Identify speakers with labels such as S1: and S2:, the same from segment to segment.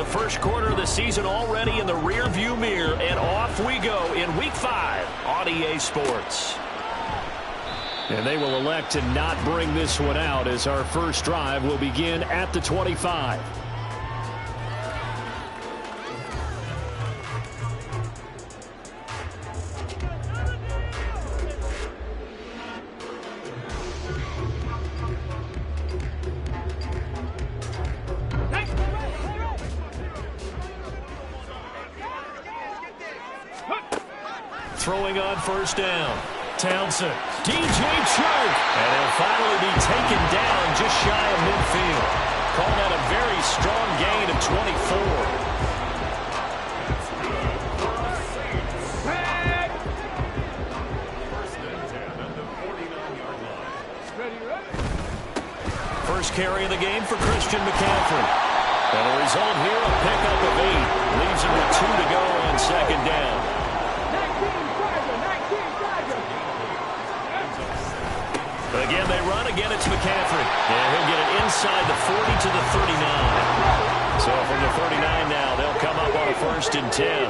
S1: The first quarter of the season already in the rearview mirror, and off we go in Week 5 on EA Sports. And they will elect to not bring this one out as our first drive will begin at the 25. Throwing on first down. Townsend. DJ Chark. And he'll finally be taken down just shy of midfield. Call that a very strong gain of 24. First carry of the game for Christian McCaffrey. And the result here, a pickup of 8. Leaves him with 2 to go on second down. Again, they run. Again, it's McCaffrey. And he'll get it inside the 40 to the 39. So from the 39 now, they'll come up on a 1st and 10.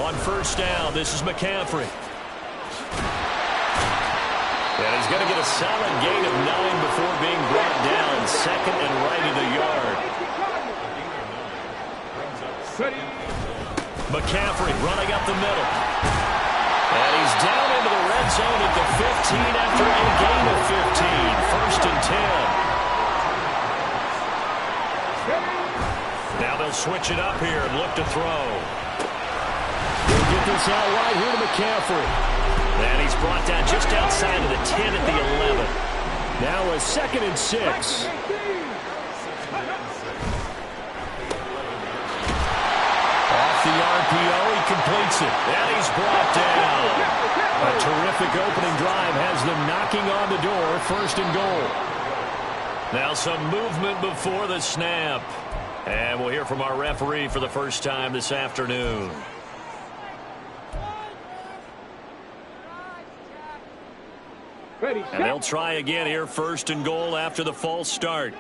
S1: On first down, this is McCaffrey. And he's going to get a solid gain of 9 before being brought down. Second and right of the yard. McCaffrey running up the middle. And he's down into the red zone at the 15 after a gain of 15. 1st and 10. Now they'll switch it up here and look to throw. He'll get this out right here to McCaffrey. And he's brought down just outside of the 10 at the 11. Now a 2nd and 6. The RPO, he completes it, and he's brought down. A terrific opening drive has them knocking on the door, 1st and goal. Now some movement before the snap. And we'll hear from our referee for the first time this afternoon. And they'll try again here, 1st and goal after the false start.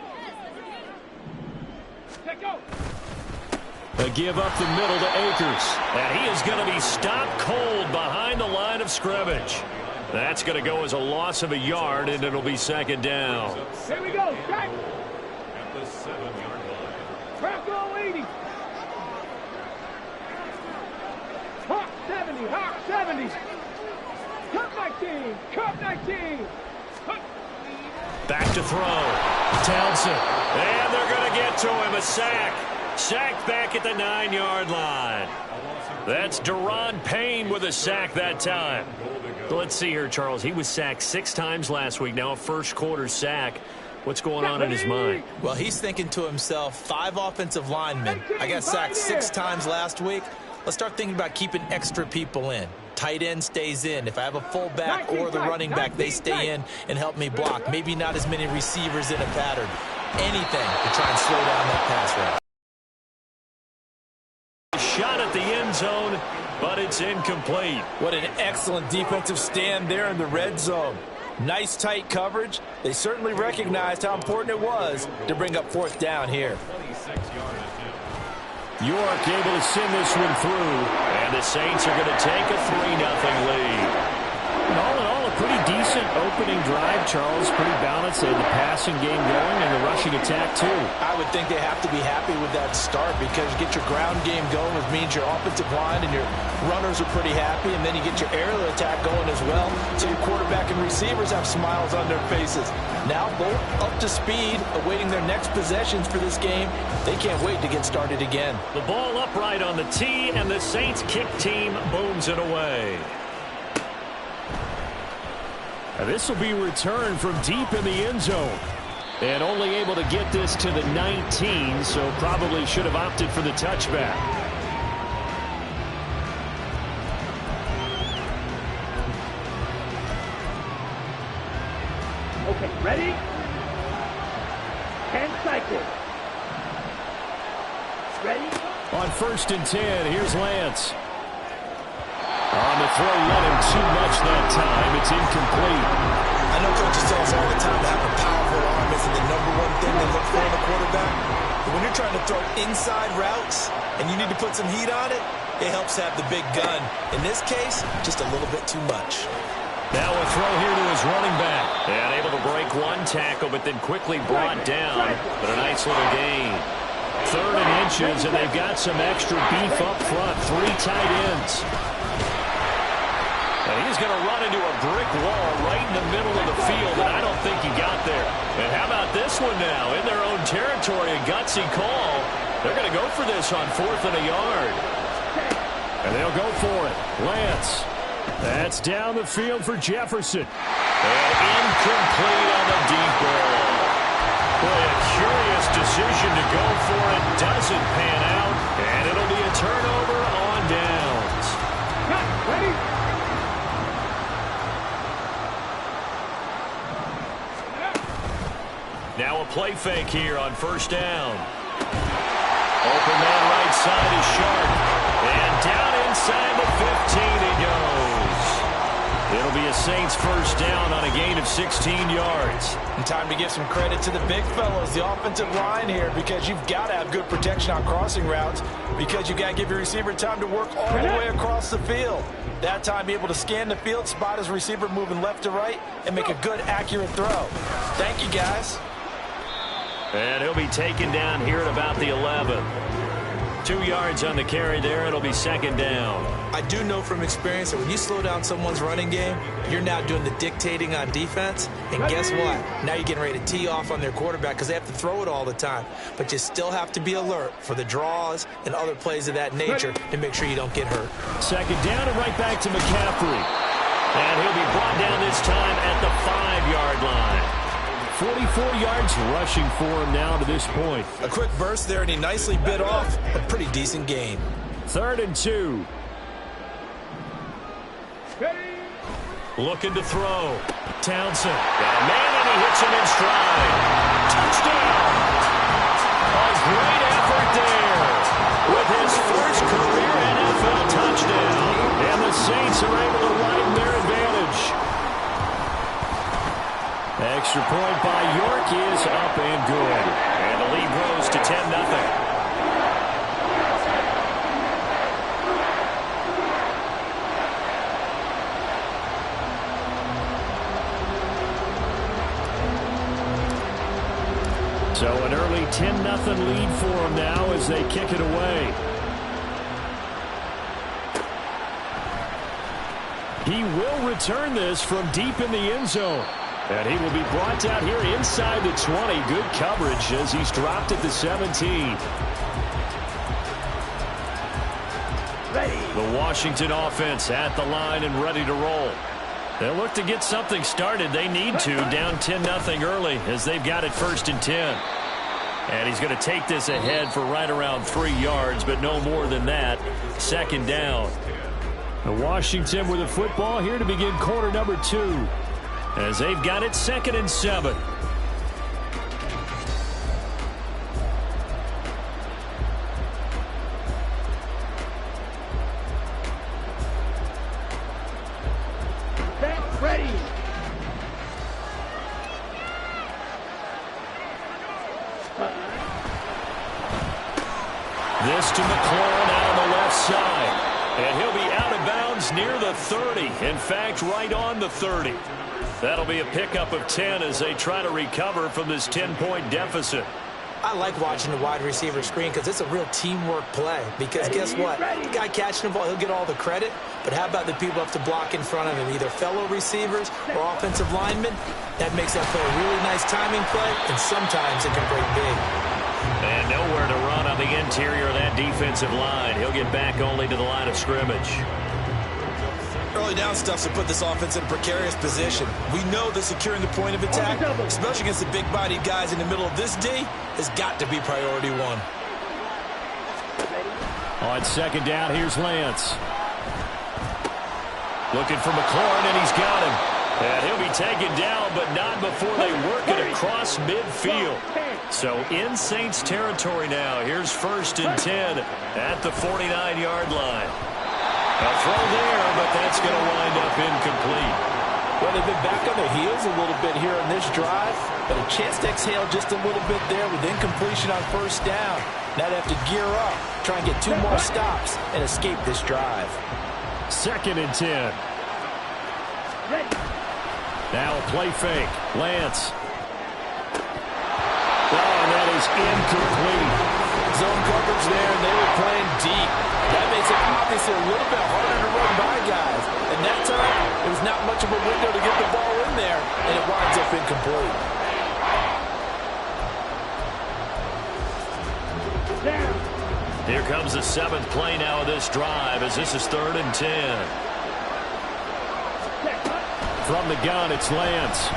S1: A give up the middle to Akers. And he is going to be stopped cold behind the line of scrimmage. That's going to go as a loss of a yard, and it'll be 2nd down.
S2: Here we go. Back. At the 7-yard line. Crack all 80. Hawk 70. Hawk 70. Cut 19. Cut 19.
S1: Back to throw. Townsend. And they're going to get to him. A sack. Sacked back at the 9-yard line. That's Deron Payne with a sack that time. Let's see here, Charles. He was sacked 6 times last week. Now a first quarter sack. What's going on in his mind?
S3: Well, he's thinking to himself, 5 offensive linemen. I got sacked 6 times last week. Let's start thinking about keeping extra people in. Tight end stays in. If I have a fullback or the running back, they stay in and help me block. Maybe not as many receivers in a pattern. Anything to try and slow down that pass rush.
S1: Shot at the end zone, but it's incomplete.
S4: What an excellent defensive stand there in the red zone. Nice tight coverage. They certainly recognized how important it was to bring up 4th down here.
S1: York able to send this one through, and the Saints are going to take a 3-0 lead. And all in all, a pretty decent opening drive, Charles. Pretty balanced. They had the passing game going and the rushing attack, too.
S4: I would think they have to be happy with that start because you get your ground game going, which means your offensive line and your runners are pretty happy, and then you get your aerial attack going as well, so your quarterback and receivers have smiles on their faces. Now both up to speed, awaiting their next possessions for this game. They can't wait to get started again.
S1: The ball upright on the tee, and the Saints kick team booms it away. This will be returned from deep in the end zone. And only able to get this to the 19, so probably should have opted for the touchback.
S2: Okay, ready? 10 seconds. Ready?
S1: On 1st and 10, here's Lance. On the throw, let him too much that time. It's incomplete.
S3: I know coaches tell us all the time to have a powerful arm isn't the #1 thing they look for in a quarterback. But when you're trying to throw inside routes and you need to put some heat on it, it helps have the big gun. In this case, just a little bit too much.
S1: Now a throw here to his running back. And able to break one tackle, but then quickly brought down. But a nice little gain. 3rd and inches, and they've got some extra beef up front. 3 tight ends. And he's going to run into a brick wall right in the middle of the field, and I don't think he got there. And how about this one now? In their own territory, a gutsy call. They're going to go for this on 4th and a yard. And they'll go for it. Lance. That's down the field for Jefferson. And incomplete on the deep ball. Boy, a curious decision to go for it. Doesn't pan out. And it'll be a turnover on downs.
S2: Ready?
S1: Now a play fake here on 1st down. Open man right side is Sharp. And down inside the 15 he goes. It'll be a Saints 1st down on a gain of 16 yards.
S4: And time to give some credit to the big fellas, the offensive line here, because you've got to have good protection on crossing routes, because you've got to give your receiver time to work all the way across the field. That time, be able to scan the field, spot his receiver moving left to right, and make a good, accurate throw. Thank you, guys.
S1: And he'll be taken down here at about the 11. 2 yards on the carry there. It'll be 2nd down.
S3: I do know from experience that when you slow down someone's running game, you're now doing the dictating on defense. And guess what? Now you're getting ready to tee off on their quarterback because they have to throw it all the time. But you still have to be alert for the draws and other plays of that nature to make sure you don't get hurt.
S1: 2nd down and right back to McCaffrey. And he'll be brought down this time at the 5-yard line. 44 yards rushing for him now to this point.
S3: A quick burst there, and he nicely bit off a pretty decent gain.
S1: 3rd and 2. Looking to throw. Townsend. Got a man, and he hits him in stride. Touchdown! A great effort there with his first career NFL touchdown. And the Saints are able to widen their advantage. Extra point by York is up and good. And the lead grows to 10-0. So an early 10-0 lead for them now as they kick it away. He will return this from deep in the end zone. And he will be brought down here inside the 20. Good coverage as he's dropped at the 17. The Washington offense at the line and ready to roll. They'll look to get something started. They need to, down 10-0 early as they've got it 1st and 10. And he's going to take this ahead for right around 3 yards, but no more than that. 2nd down. The Washington with the football here to begin quarter number 2. As they've got it 2nd and 7.
S2: Ready.
S1: This to McLaurin out on the left side. And he'll be out of bounds near the 30. In fact, right on the 30. That'll be a pickup of 10 as they try to recover from this 10-point deficit.
S3: I like watching the wide receiver screen because it's a real teamwork play. Because guess what? The guy catching the ball, he'll get all the credit. But how about the people who have to block in front of him, either fellow receivers or offensive linemen? That makes that play a really nice timing play, and sometimes it can break big.
S1: And nowhere to run on the interior of that defensive line. He'll get back only to the line of scrimmage.
S3: Early down stuff to put this offense in a precarious position. We know that securing the point of attack, especially against the big-bodied guys in the middle of this D, has got to be priority 1.
S1: On 2nd down, here's Lance. Looking for McLaurin, and he's got him. And he'll be taken down, but not before they work it across midfield. So in Saints territory now. Here's 1st and 10 at the 49-yard line. A throw there, but that's going to wind up incomplete.
S4: Well, they've been back on their heels a little bit here on this drive. but a chance to exhale just a little bit there with incompletion on first down. Now they have to gear up, try and get 2 more stops, and escape this drive.
S1: 2nd and 10. Now a play fake. Lance. Oh, and that is incomplete.
S4: Zone coverage there, and they were playing deep. That makes it obviously a little bit harder to run by guys. And that time, it was not much of a window to get the ball in there, and it winds up incomplete.
S1: Here comes the 7th play now of this drive as this is 3rd and 10. From the gun, it's Lance.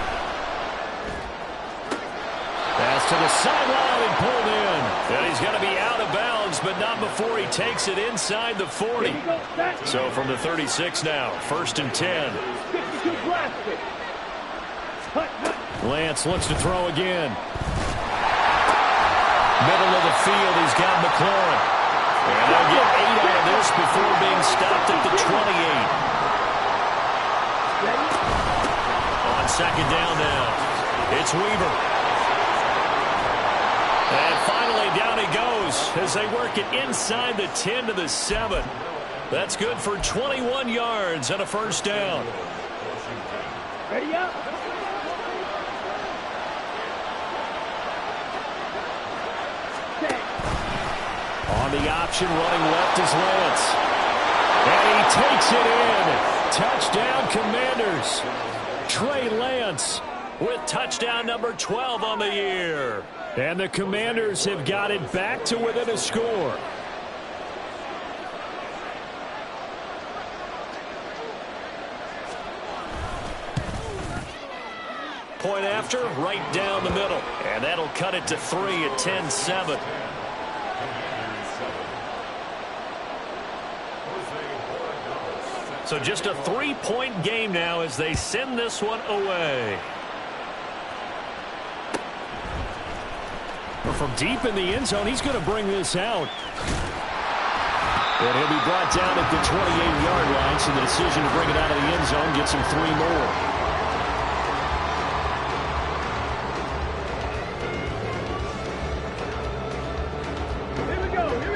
S1: Pass to the sideline and pulled in. And he's going to be out of bounds, but not before he takes it inside the 40. So from the 36 now, 1st and 10. Lance looks to throw again. Middle of the field, he's got McLaurin. And they'll get 8 out of this before being stopped at the 28. On 2nd down now, it's Weaver. And finally, down he goes as they work it inside the 10 to the 7. That's good for 21 yards and a 1st down.
S2: Ready up.
S1: On the option, running left is Lance. And he takes it in. Touchdown, Commanders. Trey Lance with touchdown number 12 on the year. And the Commanders have got it back to within a score. Point after, right down the middle. And that'll cut it to 3 at 10-7. So just a 3-point game now as they send this one away. From deep in the end zone, he's going to bring this out. And he'll be brought down at the 28-yard line, so the decision to bring it out of the end zone gets him 3 more.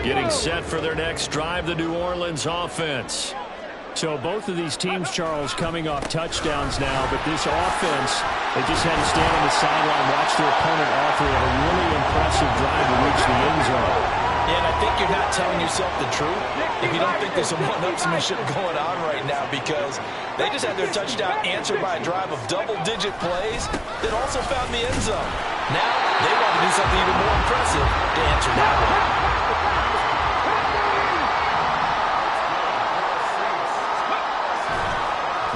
S1: Getting set for their next drive, the New Orleans offense. So both of these teams, Charles, coming off touchdowns now, but this offense, they just had to stand on the sideline, watch their opponent offer a really impressive drive to reach the end zone.
S4: Yeah, and I think you're not telling yourself the truth if you don't think there's some one-upsmanship going on right now, because they just had their touchdown answered by a drive of double-digit plays that also found the end zone. Now they want to do something even more impressive to answer that one.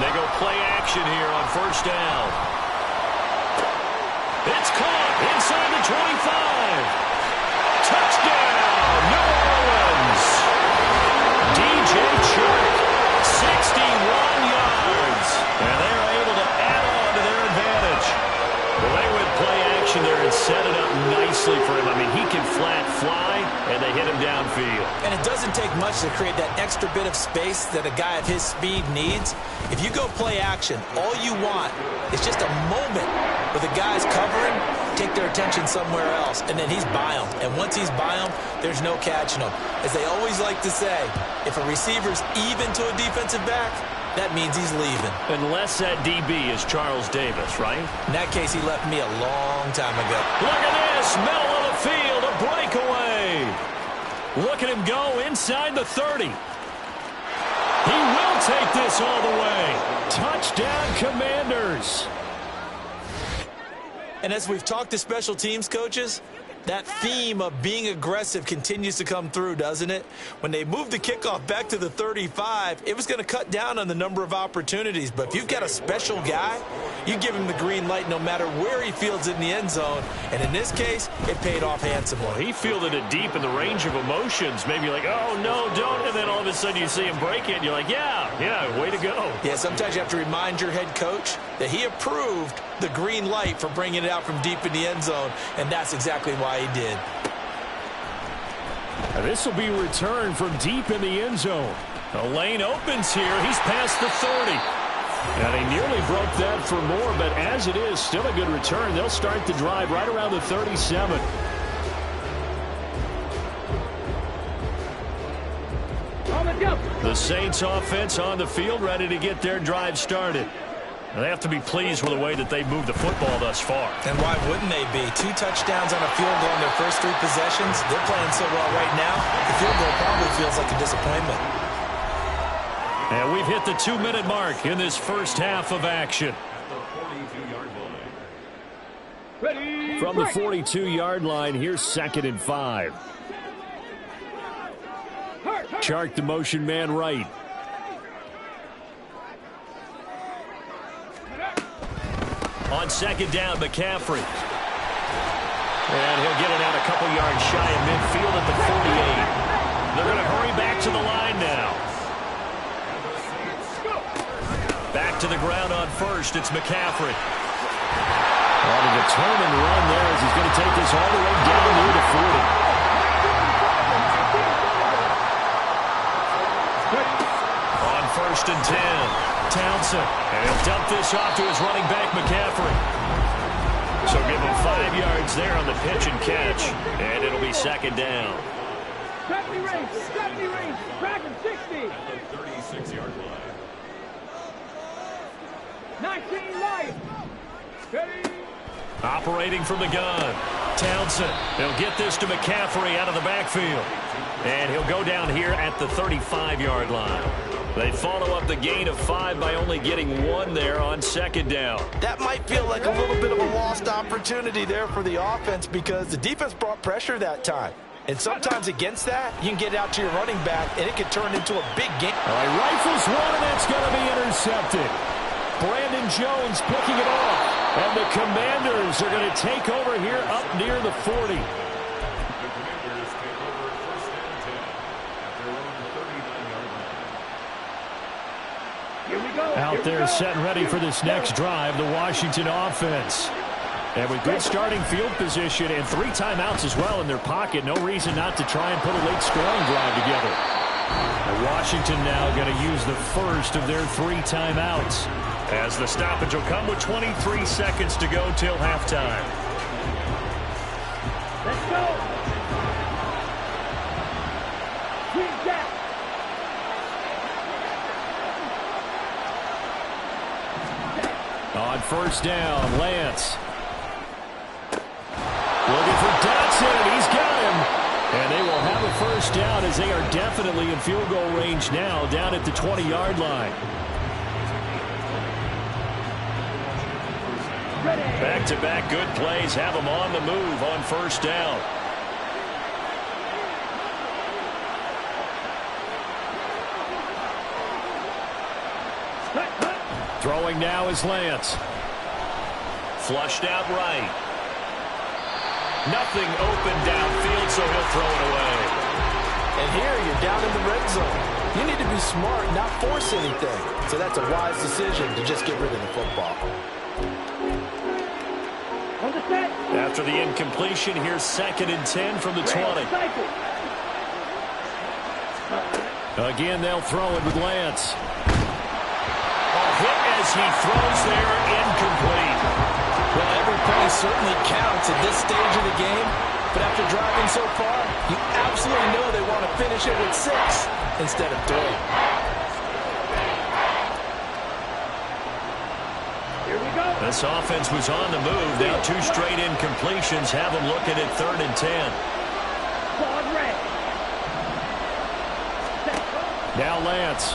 S1: They go play action here on 1st down. It's caught inside the 25. Touchdown, New Orleans. DJ Chark, 61 yards. And they're able to add on to their advantage. Well, they went play action there and set it up nicely for him. I mean, he can flat fly, and they hit him downfield.
S3: And it doesn't take much to create that extra bit of space that a guy of his speed needs. If you go play action, all you want is just a moment where the guy's covering, take their attention somewhere else, and then he's by him. And once he's by him, there's no catching him. As they always like to say, if a receiver's even to a defensive back, that means he's leaving.
S1: Unless that DB is Charles Davis, right?
S3: In that case, he left me a long time ago.
S1: Look at this, middle of the field, a breakaway. Look at him go inside the 30. He will take this all the way. Touchdown, Commanders.
S3: And as we've talked to special teams coaches, that theme of being aggressive continues to come through, doesn't it? When they moved the kickoff back to the 35, it was going to cut down on the number of opportunities. But if you've got a special guy, you give him the green light no matter where he fields it in the end zone. And in this case, it paid off handsomely.
S1: Well, he fielded it deep in the range of emotions. Maybe like, oh, no, don't. And then all of a sudden you see him break it, and you're like, yeah, way to go.
S3: Yeah, sometimes you have to remind your head coach that he approved the green light for bringing it out from deep in the end zone, and that's exactly why he did.
S1: This will be returned from deep in the end zone. The lane opens here. He's past the 30. And he nearly broke that for more, but as it is, still a good return. They'll start the drive right around the 37. The Saints offense on the field, ready to get their drive started. They have to be pleased with the way that they've moved the football thus far.
S3: And why wouldn't they be? 2 touchdowns on a field goal in their first 3 possessions. They're playing so well right now, the field goal probably feels like a disappointment.
S1: And we've hit the 2-minute mark in this first half of action. From the 42-yard line, here's 2nd and 5. Chark the motion man right. On 2nd down, McCaffrey. And he'll get it out a couple yards shy of midfield at the 48. They're going to hurry back to the line now. Back to the ground on first. It's McCaffrey. On a determined run there as he's going to take this all the way down near the 40. On 1st and 10, Townsend. And he'll dump this off to his running back, McCaffrey. So give him 5 yards there on the pitch and catch. And it'll be 2nd down.
S2: Strategy range, Dragon 60. At the 36-yard line. 19 life. Ready.
S1: Operating from the gun. Townsend. He'll get this to McCaffrey out of the backfield. And he'll go down here at the 35-yard line. They follow up the gain of 5 by only getting 1 there on 2nd down.
S4: That might feel like a little bit of a lost opportunity there for the offense because the defense brought pressure that time. And sometimes against that, you can get out to your running back, and it could turn into a big game.
S1: All right, rifles one, and that's going to be intercepted. Brandon Jones picking it off. And the Commanders are going to take over here up near the 40. Out there set and ready for this next drive, the Washington offense. And with good starting field position and 3 timeouts as well in their pocket, no reason not to try and put a late scoring drive together. And Washington now going to use the first of their 3 timeouts, as the stoppage will come with 23 seconds to go till halftime.
S2: Let's go.
S1: On 1st down, Lance. Looking for Dotson, and he's got him. And they will have a 1st down as they are definitely in field goal range now, down at the 20-yard line. Back-to-back good plays have them on the move on 1st down. Throwing now is Lance. Flushed out right. Nothing open downfield, so he'll throw it away.
S4: And here you're down in the red zone. You need to be smart, not force anything. So that's a wise decision to just get rid of the football.
S1: After the incompletion, here's 2nd and 10 from the 20. Again, they'll throw it with Lance. Hit as he throws there, incomplete.
S3: Well, every play certainly counts at this stage of the game, but after driving so far, you absolutely know they want to finish it with 6 instead of 3.
S2: Here we go.
S1: This offense was on the move. Now 2 straight incompletions have them looking at 3rd and 10. Now Lance.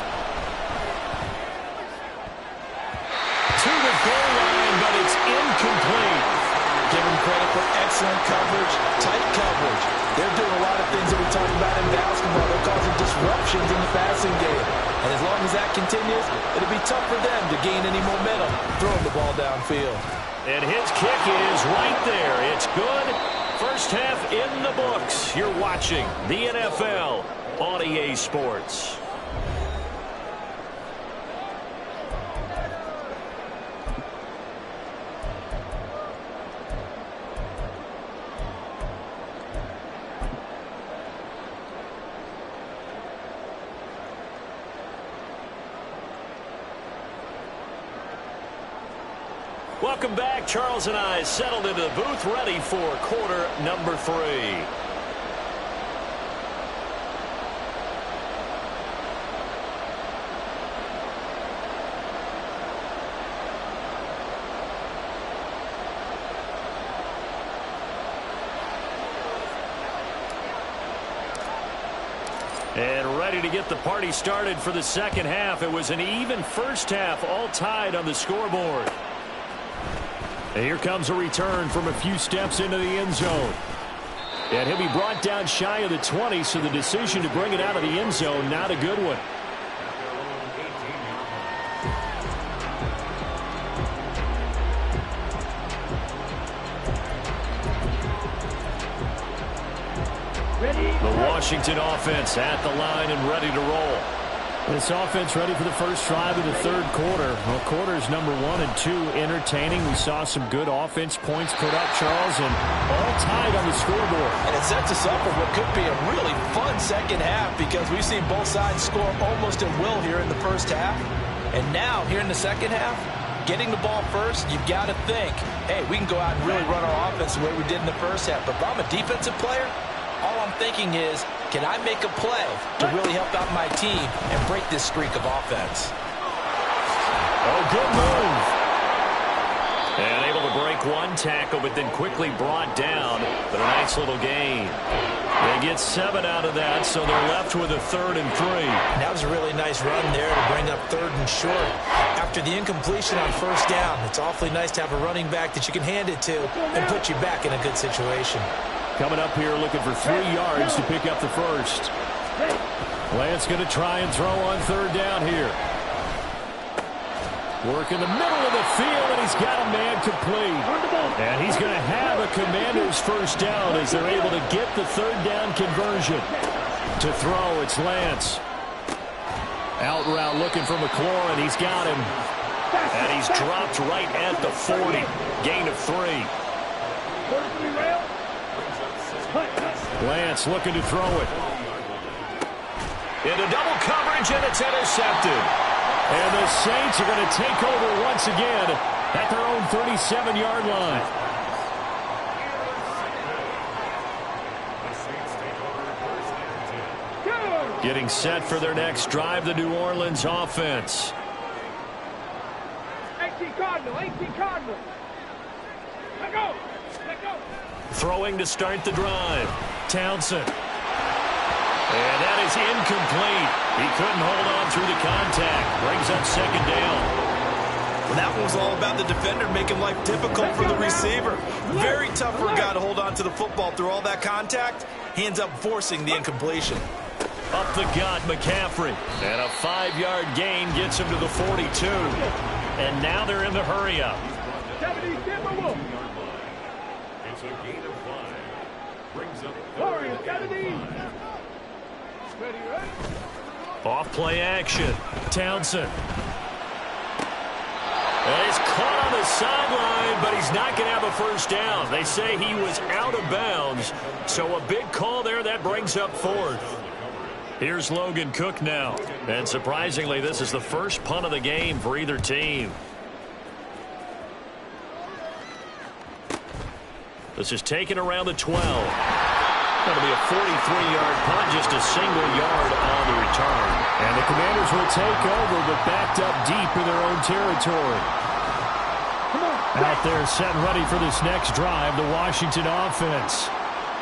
S1: To the goal line, but it's incomplete.
S3: Give them credit for excellent coverage, tight coverage. They're doing a lot of things that we talk about in basketball. They're causing disruptions in the passing game. And as long as that continues, it'll be tough for them to gain any momentum throwing the ball downfield.
S1: And his kick is right there. It's good. First half in the books. You're watching the NFL on EA Sports. Welcome back. Charles and I settled into the booth ready for quarter number 3. And ready to get the party started for the second half. It was an even first half, all tied on the scoreboard. And here comes a return from a few steps into the end zone. And he'll be brought down shy of the 20, so the decision to bring it out of the end zone, not a good one. The Washington offense at the line and ready to roll.
S5: This offense ready for the first drive of the third quarter. Well, quarters number 1 and 2 entertaining. We saw some good offense points put up, Charles, and all tied on the scoreboard.
S4: And it sets us up for what could be a really fun second half because we've seen both sides score almost at will here in the first half. And now, here in the second half, getting the ball first, you've got to think, hey, we can go out and really run our offense the way we did in the first half. But if I'm a defensive player, all I'm thinking is, can I make a play to really help out my team and break this streak of offense?
S1: Oh, good move. And able to break one tackle, but then quickly brought down. But a nice little gain. They get 7 out of that, so they're left with a 3rd and 3.
S3: That was a really nice run there to bring up 3rd and short. After the incompletion on first down, it's awfully nice to have a running back that you can hand it to and put you back in a good situation.
S5: Coming up here looking for 3 yards to pick up the first.
S1: Lance going to try and throw on 3rd down here. Work in the middle of the field, and he's got a man complete. And he's going to have a Commander's first down as they're able to get the 3rd down conversion. To throw, it's Lance. Out route looking for McLaurin. He's got him. And he's dropped right at the 40. Gain of 3. Lance looking to throw it. Into double coverage, and it's intercepted. And the Saints are going to take over once again at their own 37-yard line. Getting set for their next drive, the New Orleans offense.
S2: 18 Cardinal, 18 Cardinal. Let go. Let go.
S1: Throwing to start the drive. Townsend. And that is incomplete. He couldn't hold on through the contact. Brings up 2nd down.
S4: Well, that one was all about the defender making life difficult for the receiver. Very tough for a guy to hold on to the football through all that contact. He ends up forcing the incompletion.
S1: Up the gut, McCaffrey. And a 5-yard gain gets him to the 42. And now they're in the hurry-up.
S2: 70 Timberwolves.
S6: It's a gain of 5. Brings up
S2: Warriors, 70. Ready, right?
S1: Off-play action. Townsend. And he's caught on the sideline, but he's not going to have a first down. They say he was out of bounds. So a big call there that brings up 4th. Here's Logan Cook now. And surprisingly, this is the first punt of the game for either team. This is taken around the 12. That'll be a 43-yard punt, just a single yard on the return.
S5: And the Commanders will take over, but backed up deep in their own territory. Out there set and ready for this next drive, the Washington offense.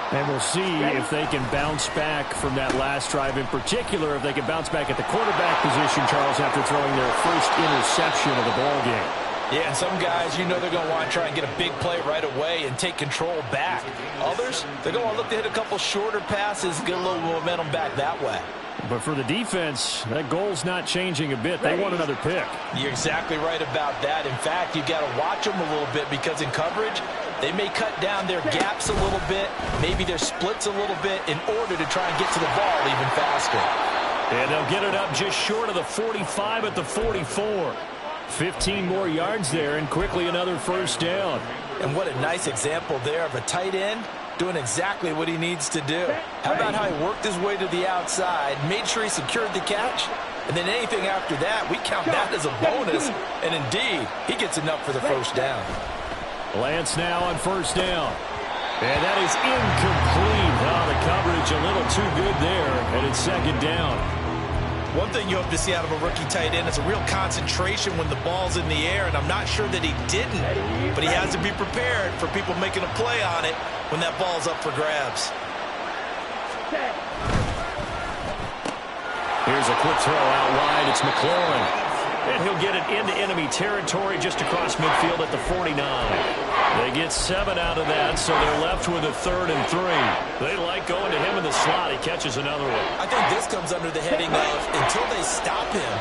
S5: And we'll see if they can bounce back from that last drive. In particular, if they can bounce back at the quarterback position, Charles, after throwing their first interception of the ballgame.
S4: Yeah, and some guys, you know they're going to want to try and get a big play right away and take control back. Others, they're going to want to look to hit a couple shorter passes, get a little momentum back that way.
S5: But for the defense, that goal's not changing a bit. They want another pick.
S4: You're exactly right about that. In fact, you've got to watch them a little bit because in coverage, they may cut down their gaps a little bit, maybe their splits a little bit in order to try and get to the ball even faster.
S1: And they'll get it up just short of the 45 at the 44. 15 more yards there, and quickly another first down.
S4: And what a nice example there of a tight end doing exactly what he needs to do. How about how he worked his way to the outside, made sure he secured the catch, And then anything after that, we count that as a bonus. And indeed, he gets enough for the first down.
S5: Lance now on first down. And that is incomplete. Oh, the coverage a little too good there, and it's second down.
S4: One thing you hope to see out of a rookie tight end is a real concentration when the ball's in the air, and I'm not sure that he didn't, but he has to be prepared for people making a play on it when that ball's up for grabs.
S5: Here's a quick throw out wide. It's McLaurin. And he'll get it into enemy territory just across midfield at the 49. They get 7 out of that, so they're left with a 3rd and 3. They like going to him in the slot. He catches another one.
S4: I think this comes under the heading of, until they stop him,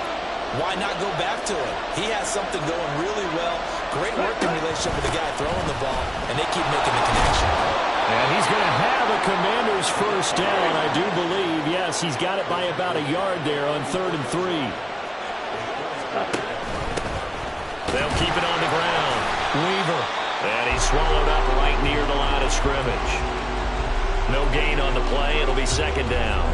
S4: why not go back to him? He has something going really well. Great working relationship with the guy throwing the ball, and they keep making the connection.
S5: And he's going to have a Commander's first down, I do believe. Yes, he's got it by about a yard there on 3rd and 3. They'll keep it on the ground. Weaver. And he's swallowed up right near the line of scrimmage. No gain on the play. It'll be second down.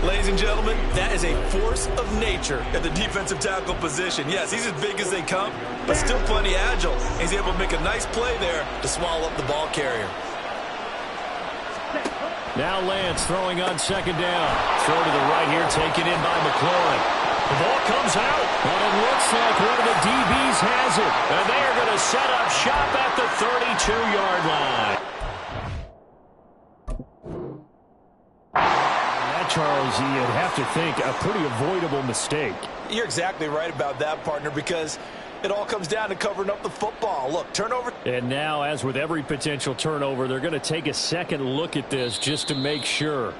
S4: Ladies and gentlemen, that is a force of nature at the defensive tackle position. Yes, he's as big as they come, but still plenty agile. He's able to make a nice play there to swallow up the ball carrier.
S5: Now Lance throwing on second down. Throw to the right here, taken in by McLaurin. The ball comes out, and it looks like one of the DBs has it. And they are going to set up shop at the 32-yard line. That, Charles, you'd have to think a pretty avoidable mistake.
S4: You're exactly right about that, partner, because it all comes down to covering up the football. Look, turnover.
S5: And now, as with every potential turnover, they're going to take a second look at this just to make sure.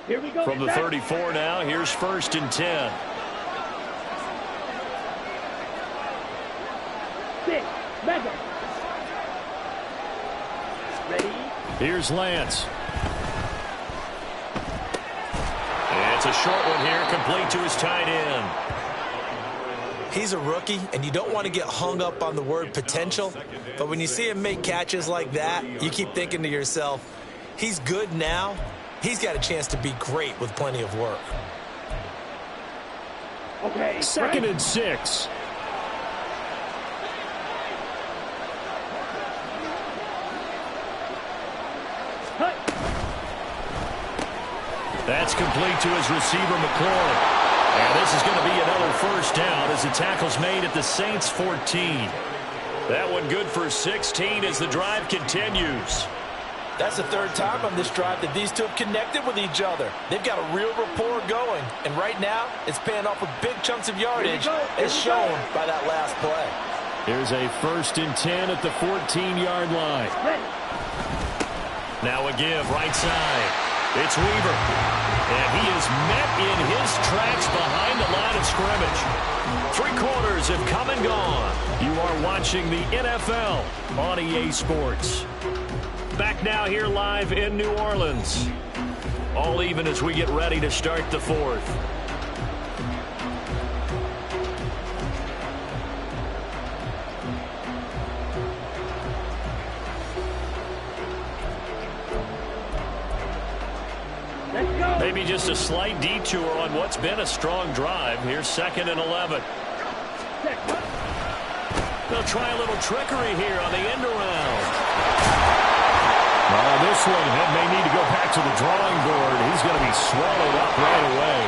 S2: Here we go.
S5: From the 34 now, here's 1st and 10.
S2: 6, Madden. Ready?
S5: Here's Lance. And it's a short one here, complete to his tight end.
S4: He's a rookie, and you don't want to get hung up on the word potential, but when you see him make catches like that, you keep thinking to yourself, he's good now. He's got a chance to be great with plenty of work.
S2: Okay.
S5: 2nd and 6.
S2: Cut.
S5: That's complete to his receiver, McLaurin. And this is going to be another first down as the tackle's made at the Saints' 14. That one good for 16 as the drive continues.
S4: That's the 3rd time on this drive that these two have connected with each other. They've got a real rapport going, and right now it's paying off with big chunks of yardage, as shown by that last play.
S5: Here's a 1st and 10 at the 14-yard line. Now a give right side. It's Weaver. And he is met in his tracks behind the line of scrimmage. 3 quarters have come and gone. You are watching the NFL on EA Sports. Back now here live in New Orleans. All even as we get ready to start the 4th. Maybe just a slight detour on what's been a strong drive. Here's 2nd and 11. They'll try a little trickery here on the end around. This one may need to go back to the drawing board. He's going to be swallowed up right away.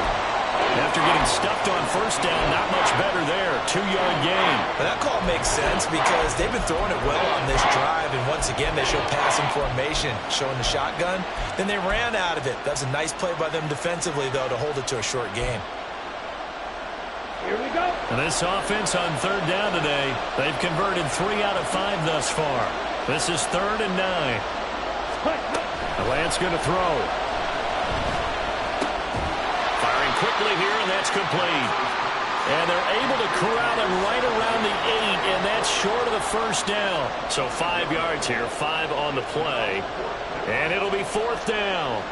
S5: After getting stuffed on first down, not much better there. 2-yard gain.
S4: But that call makes sense because they've been throwing it well on this drive, and once again they show passing formation, showing the shotgun. Then they ran out of it. That's a nice play by them defensively, though, to hold it to a short gain.
S2: Here we go.
S5: And this offense on 3rd down today, they've converted 3 out of 5 thus far. This is 3rd and 9. Lance going to throw. Firing quickly here, and that's complete.
S1: And they're able to corral it right around the 8, and that's short of the first down. So 5 yards here, 5 on the play. And it'll be 4th down.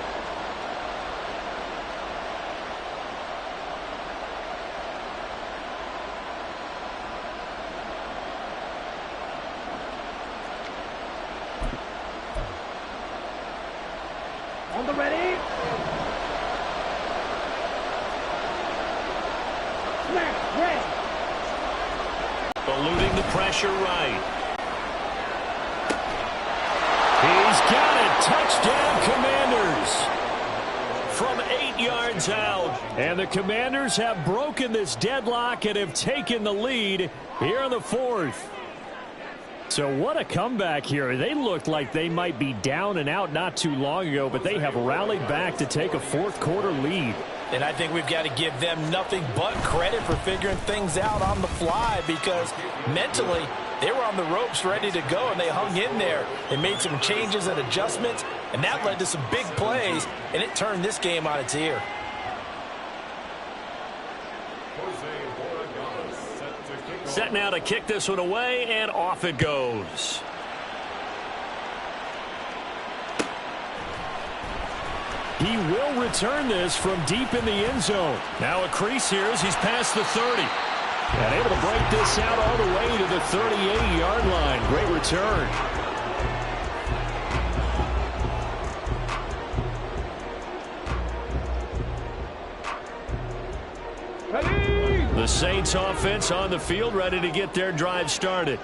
S2: On the ready. Snap, red.
S1: Eluding the pressure right. He's got it. Touchdown, Commanders. From 8 yards out.
S5: And the Commanders have broken this deadlock and have taken the lead here in the 4th. So what a comeback here. They looked like they might be down and out not too long ago, but they have rallied back to take a 4th quarter lead.
S4: And I think we've got to give them nothing but credit for figuring things out on the fly, because mentally they were on the ropes ready to go, and they hung in there. They made some changes and adjustments, and that led to some big plays, and it turned this game on its ear.
S1: Set now to kick this one away, and off it goes.
S5: He will return this from deep in the end zone.
S1: Now a crease here as he's past the 30.
S5: And able to break this out all the way to the 38-yard line. Great return.
S1: The Saints offense on the field, ready to get their drive started.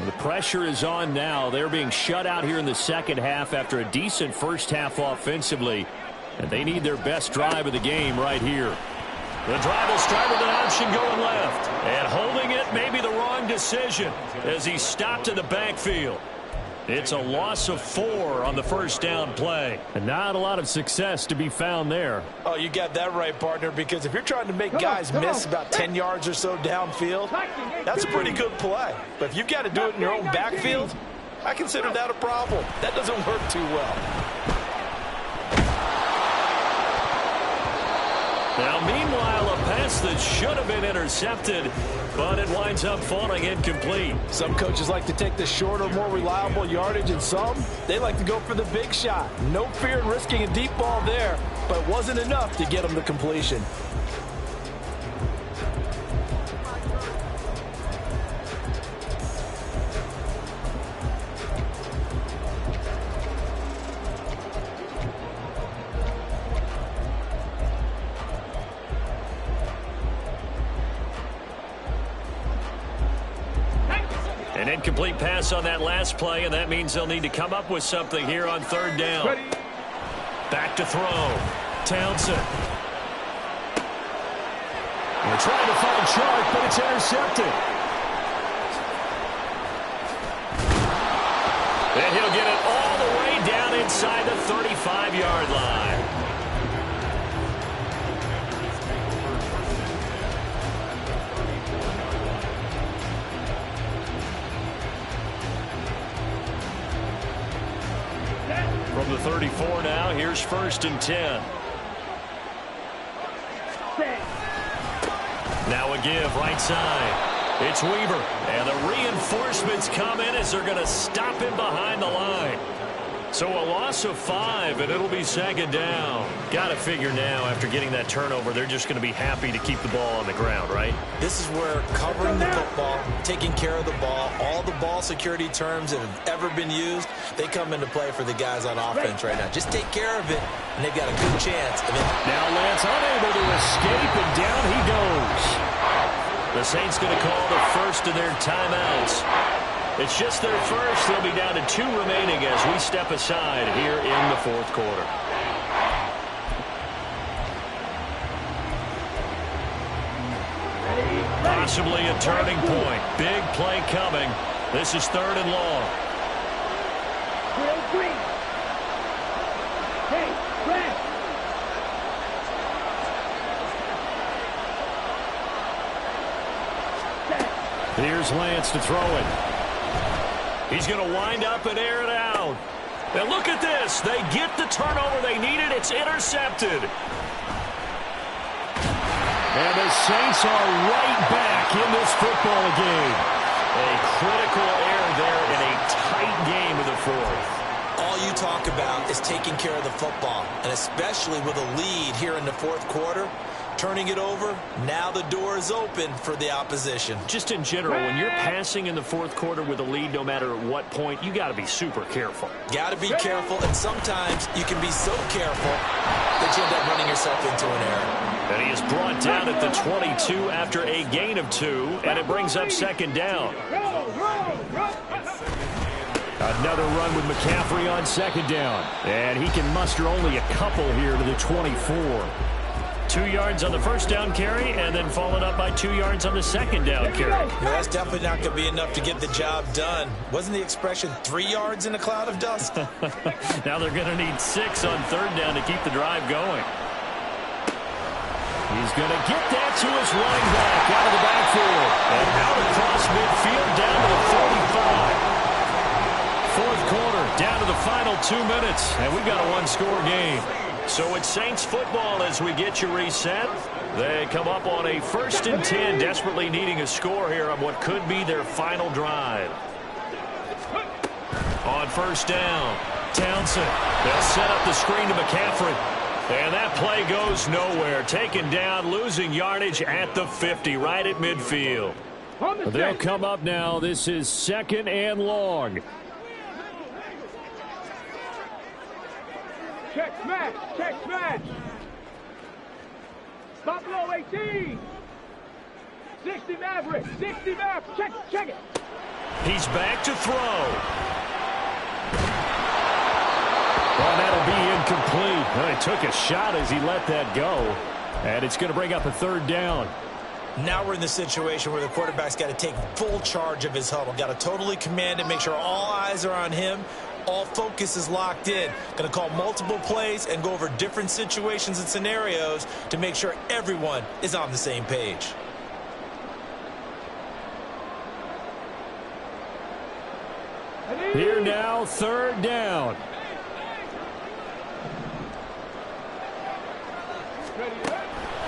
S5: The pressure is on now. They're being shut out here in the second half after a decent first half offensively. And they need their best drive of the game right here.
S1: The drive will start with an option going left. And holding it may be the wrong decision as he stopped in the backfield. It's a loss of 4 on the first down play.
S5: And not a lot of success to be found there.
S4: Oh, you got that right, partner, because if you're trying to make guys miss about 10 yards or so downfield, that's a pretty good play. But if you've got to do it in your own backfield, I consider that a problem. That doesn't work too well.
S1: Now, meanwhile, a pass that should have been intercepted, but it winds up falling incomplete.
S4: Some coaches like to take the shorter, more reliable yardage, and some, they like to go for the big shot. No fear in risking a deep ball there, but it wasn't enough to get them the completion.
S1: An incomplete pass on that last play, and that means they'll need to come up with something here on 3rd down. Back to throw. Townsend.
S5: They're trying to find Chark, but it's intercepted.
S1: And he'll get it all the way down inside the 35-yard line. From the 34 now, here's 1st and 10. Now a give right side. It's Weaver. And the reinforcements come in as they're going to stop him behind the line. So a loss of 5, and it'll be 2nd down. Got to figure now, after getting that turnover, they're just going to be happy to keep the ball on the ground, right?
S3: This is where covering the football, taking care of the ball, all the ball security terms that have ever been used, they come into play for the guys on offense right now. Just take care of it, and they've got a good chance.
S5: Now Lance unable to escape, and down he goes.
S1: The Saints going to call the first of their timeouts. It's just their first. They'll be down to 2 remaining as we step aside here in the 4th quarter. Possibly a turning point. Big play coming. This is 3rd and long.
S5: Here's Lance to throw it.
S1: He's going to wind up and air it out. And look at this. They get the turnover they needed. It's intercepted.
S5: And the Saints are right back in this football game.
S1: A critical error there in a tight game of the fourth.
S3: All you talk about is taking care of the football, and especially with a lead here in the fourth quarter, turning it over, now the door is open for the opposition.
S1: Just in general, when you're passing in the fourth quarter with a lead, no matter at what point, you got to be super careful.
S3: Got to be careful, and sometimes you can be so careful that you end up running yourself into an error.
S1: And he is brought down at the 22 after a gain of 2, and it brings up second down.
S5: Another run with McCaffrey on second down. And he can muster only a couple here to the 24.
S1: 2 yards on the first down carry, and then followed up by 2 yards on the second down carry.
S3: Yeah, that's definitely not going to be enough to get the job done. Wasn't the expression 3 yards in a cloud of dust?
S1: Now they're going to need 6 on third down to keep the drive going.
S5: He's going to get that to his running back out of the backfield.
S1: And out across midfield down to the 45. Fourth quarter, down to the final 2 minutes, and we've got a one-score game. So it's Saints football as we get you reset. They come up on a 1st and 10, desperately needing a score here on what could be their final drive. On first down, Townsend. They'll set up the screen to McCaffrey. And that play goes nowhere. Taken down, losing yardage at the 50, right at midfield.
S5: They'll come up now. This is 2nd and long.
S2: Check smash, check smash. Stop low 18. 60 Maverick, 60 Maverick. Check it.
S1: He's back to throw.
S5: Well, that'll be incomplete. Well, he took a shot as he let that go. And it's going to bring up a third down.
S3: Now we're in the situation where the quarterback's got to take full charge of his huddle. Got to totally command it, make sure all eyes are on him. All focus is locked in. Going to call multiple plays and go over different situations and scenarios to make sure everyone is on the same page.
S5: Here now, third down.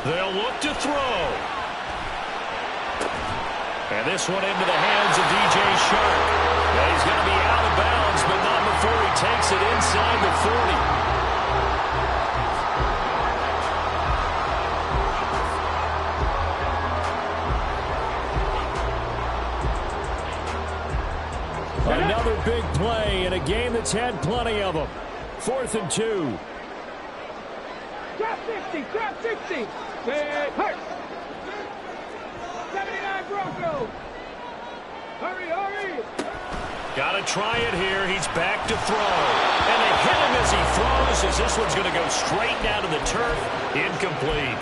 S1: They'll look to throw. And this one into the hands of DJ Shark. And he's going to be out of bounds, but not before he takes it inside the
S5: 40. Another big play in a game that's had plenty of them. 4th and 2.
S2: Trap 60, trap 60. Hurt. 79 Broncos. Hurry.
S1: Got to try it here. He's back to throw. And they hit him as he throws, as this one's going to go straight down to the turf. Incomplete.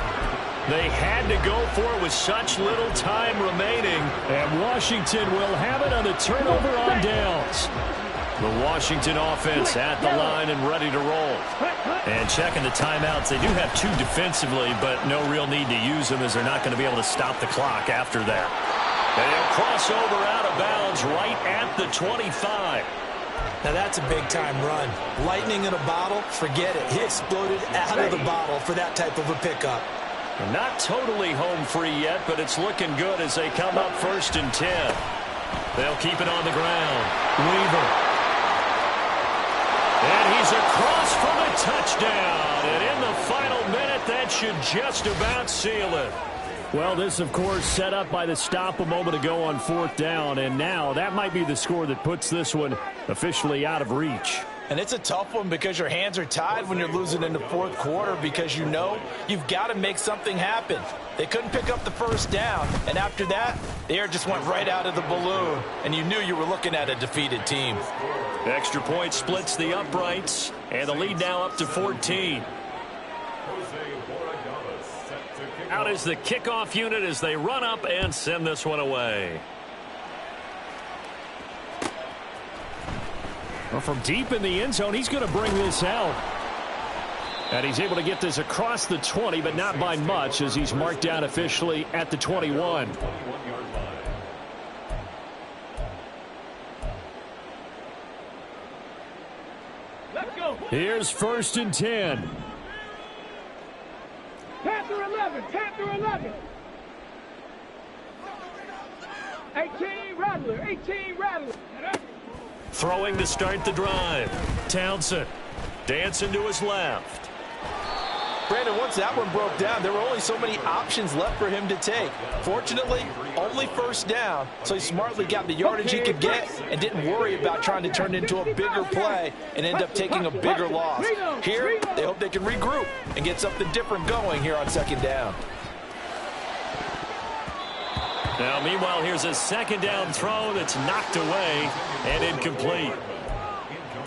S1: They had to go for it with such little time remaining.
S5: And Washington will have it on the turnover on downs.
S1: The Washington offense at the line and ready to roll. And checking the timeouts. They do have 2 defensively, but no real need to use them as they're not going to be able to stop the clock after that. And he'll cross over out of bounds right at the 25.
S3: Now that's a big-time run. Lightning in a bottle, forget it. He exploded out of the bottle for that type of a pickup.
S1: Not totally home free yet, but it's looking good as they come up 1st and 10. They'll keep it on the ground. Weaver. And he's across for the touchdown. And in the final minute, that should just about seal it.
S5: Well, this, of course, set up by the stop a moment ago on 4th down. And now that might be the score that puts this one officially out of reach.
S4: And it's a tough one because your hands are tied when you're losing in the fourth quarter because you know you've got to make something happen. They couldn't pick up the first down, and after that, the air just went right out of the balloon, and you knew you were looking at a defeated team.
S1: Extra point splits the uprights, and the lead now up to 14. Out is the kickoff unit as they run up and send this one away.
S5: Well, from deep in the end zone, he's going to bring this out. And he's able to get this across the 20, but not by much as he's marked down officially at the 21.
S2: Let's go.
S5: Here's 1st and 10.
S2: Panther 11. 11, 10 through 11. 18, Rattler, 18, Rattler.
S1: Throwing to start the drive. Townsend dancing to his left.
S4: Brandon, once that one broke down, there were only so many options left for him to take. Fortunately, only first down, so he smartly got the yardage he could get and didn't worry about trying to turn it into a bigger play and end up taking a bigger loss. Here, they hope they can regroup and get something different going here on second down.
S1: Now, meanwhile, here's a second down throw that's knocked away and incomplete.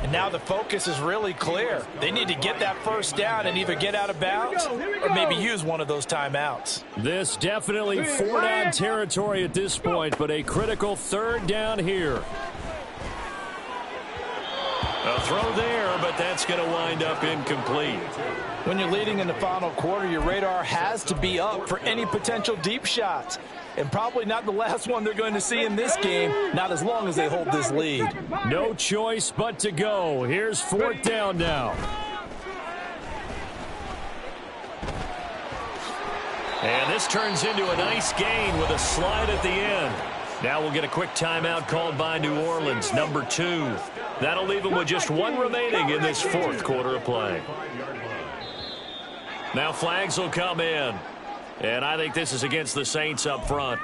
S4: And now the focus is really clear. They need to get that first down and either get out of bounds or maybe use one of those timeouts.
S5: This definitely four down territory at this point, but a critical third down here.
S1: A throw there, but that's going to wind up incomplete.
S4: When you're leading in the final quarter, your radar has to be up for any potential deep shots. And probably not the last one they're going to see in this game, not as long as they hold this lead.
S5: No choice but to go. Here's fourth down now.
S1: And this turns into a nice gain with a slide at the end. Now we'll get a quick timeout called by New Orleans, number 2. That'll leave them with just one remaining in this fourth quarter of play. Now flags will come in. And I think this is against the Saints up front.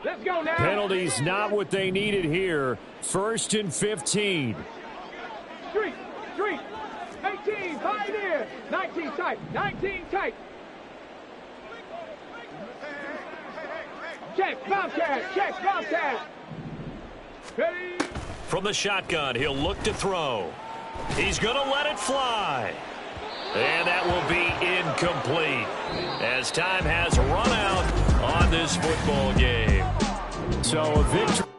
S2: Let's go now.
S5: Penalties not what they needed here. 1st and 15.
S2: Street. 18, Pioneer. 19 tight. 19 tight. Check, Bobcat. Ready?
S1: From the shotgun, he'll look to throw. He's going to let it fly. And that will be incomplete as time has run out on this football game.
S5: So a victory.